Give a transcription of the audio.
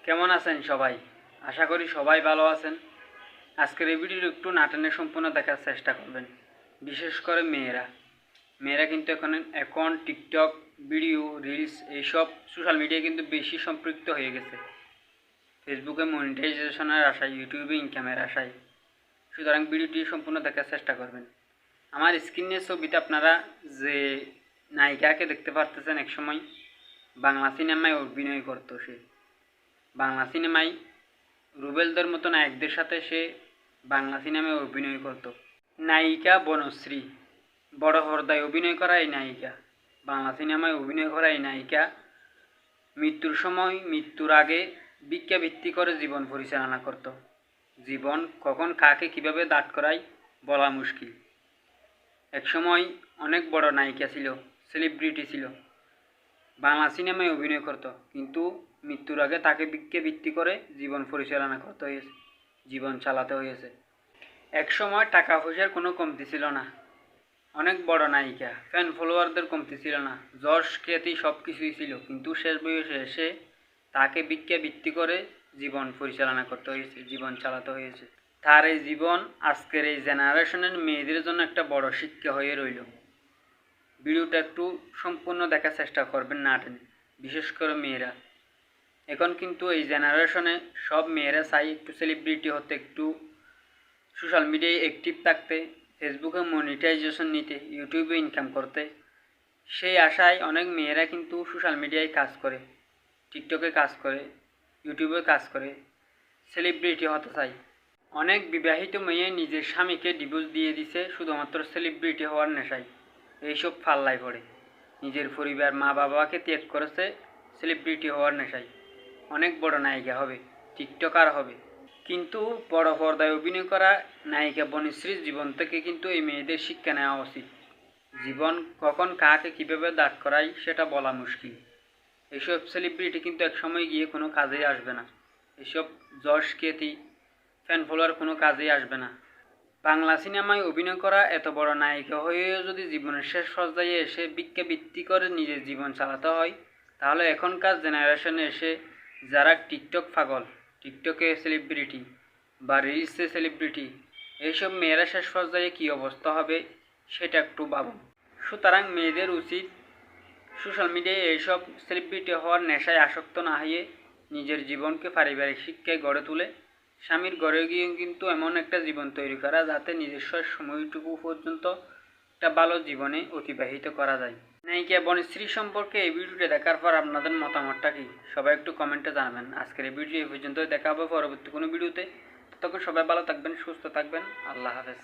কেমন আছেন সবাই? আশা করি সবাই ভালো আছেন। আজকের এই ভিডিওটি একটু না টেনে সম্পূর্ণ দেখার চেষ্টা করবেন। বিশেষ করে মেয়েরা কিন্তু এখন টিকটক ভিডিও রিলস এইসব সোশ্যাল মিডিয়ায় কিন্তু বেশি সম্পৃক্ত হয়ে গেছে। ফেসবুকে মনিটাইজেশনের আশায়, ইউটিউবে ইনকামের আশায়। সুতরাং ভিডিওটি সম্পূর্ণ দেখার চেষ্টা করবেন। আমার স্ক্রিনের ছবিতে আপনারা যে নায়িকাকে দেখতে পারতেছেন, একসময় বাংলা সিনেমায় অভিনয় করতো সে। বাংলা সিনেমায় রুবেলদের মতো নায়কদের সাথে সে বাংলা সিনেমায় অভিনয় করত। নায়িকা বনশ্রী, বড় পর্দায় অভিনয় করা এই নায়িকা, বাংলা সিনেমায় অভিনয় করা এই নায়িকা মৃত্যুর আগে ভিক্ষাবৃত্তি করে জীবন পরিচালনা করত। জীবন কখন কাকে কিভাবে দাঁড় করায় বলা মুশকিল। একসময় অনেক বড় নায়িকা ছিল, সেলিব্রিটি ছিল, বাংলা সিনেমায় অভিনয় করত, কিন্তু মৃত্যুর আগে তাকে ভিক্ষাবৃত্তি করে জীবন পরিচালনা করতে হয়েছে, জীবন চালাতে হয়েছে। একসময় টাকা পয়সার কোনো কমতি ছিল না, অনেক বড় নায়িকা, ফ্যান ফলোয়ারদের কমতি ছিল না, যশ খ্যাতি সব কিছুই ছিল, কিন্তু শেষ বয়সে এসে তাকে ভিক্ষাবৃত্তি করে জীবন পরিচালনা করতে হয়েছে, জীবন চালাতে হয়েছে। তার এই জীবন আজকের এই জেনারেশনের মেয়েদের জন্য একটা বড় শিক্ষা হয়ে রইল। ভিডিওটা একটু সম্পূর্ণ দেখার চেষ্টা করবেন না টেনে, বিশেষ করে মেয়েরা। এখন কিন্তু এই জেনারেশনে সব মেয়েরা চাই একটু সেলিব্রিটি হতে, একটু সোশ্যাল মিডিয়ায় অ্যাক্টিভ থাকতে, ফেসবুকে মনিটাইজেশন নিতে, ইউটিউবে ইনকাম করতে। সেই আশায় অনেক মেয়েরা কিন্তু সোশ্যাল মিডিয়ায় কাজ করে, টিকটকে কাজ করে, ইউটিউবে কাজ করে, সেলিব্রিটি হতে চায়। অনেক বিবাহিত মেয়ে নিজের স্বামীকে ডিভোর্স দিয়ে দিছে শুধুমাত্র সেলিব্রিটি হওয়ার নেশায়। এইসব পাল্লায় পড়ে নিজের পরিবার, মা বাবাকে ত্যাগ করেছে সেলিব্রিটি হওয়ার নেশায়। অনেক বড় নায়িকা হবে, টিকটকার হবে, কিন্তু বড় পর্দায় অভিনয় করা নায়িকা বনশ্রীর জীবন থেকে কিন্তু এই মেয়েদের শিক্ষা নেওয়া উচিত। জীবন কখন কাকে কীভাবে দাঁড় করায় সেটা বলা মুশকিল। এইসব সেলিব্রিটি কিন্তু একসময় গিয়ে কোনো কাজেই আসবে না, এসব যশ খ্যাতি ফ্যান ফলোয়ার কোনো কাজেই আসবে না। বাংলা সিনেমায় অভিনয় করা এত বড় নায়িকা হয়েও যদি জীবনের শেষ পর্যায়ে এসে ভিক্ষাবৃত্তি করে নিজের জীবন চালাতে হয়, তাহলে এখনকার জেনারেশনে এসে যারা টিকটক পাগল, টিকটকে সেলিব্রিটি বা রিলসে সেলিব্রিটি, এইসব মেয়েরা শেষ পর্যায়ে কী অবস্থা হবে সেটা একটু ভাবুন। সুতরাং মেয়েদের উচিত সোশ্যাল মিডিয়ায় এইসব সেলিব্রিটি হওয়ার নেশায় আসক্ত না হয়ে নিজের জীবনকে পারিবারিক শিক্ষায় গড়ে তুলে স্বামীর ঘরে গিয়ে কিন্তু এমন একটা জীবন তৈরি করা যাতে নিজস্ব সময়টুকু পর্যন্ত একটা ভালো জীবনে অতিবাহিত করা যায়। নায়িকা বনশ্রী সম্পর্কে এই ভিডিওটি দেখার পর আপনাদের মতামতটা কি সবাই একটু কমেন্টে জানাবেন। আজকের এই ভিডিও এই পর্যন্ত, দেখা হবে পরবর্তী কোনো ভিডিওতে। ততক্ষণ সবাই ভালো থাকবেন, সুস্থ থাকবেন। আল্লাহ হাফেজ।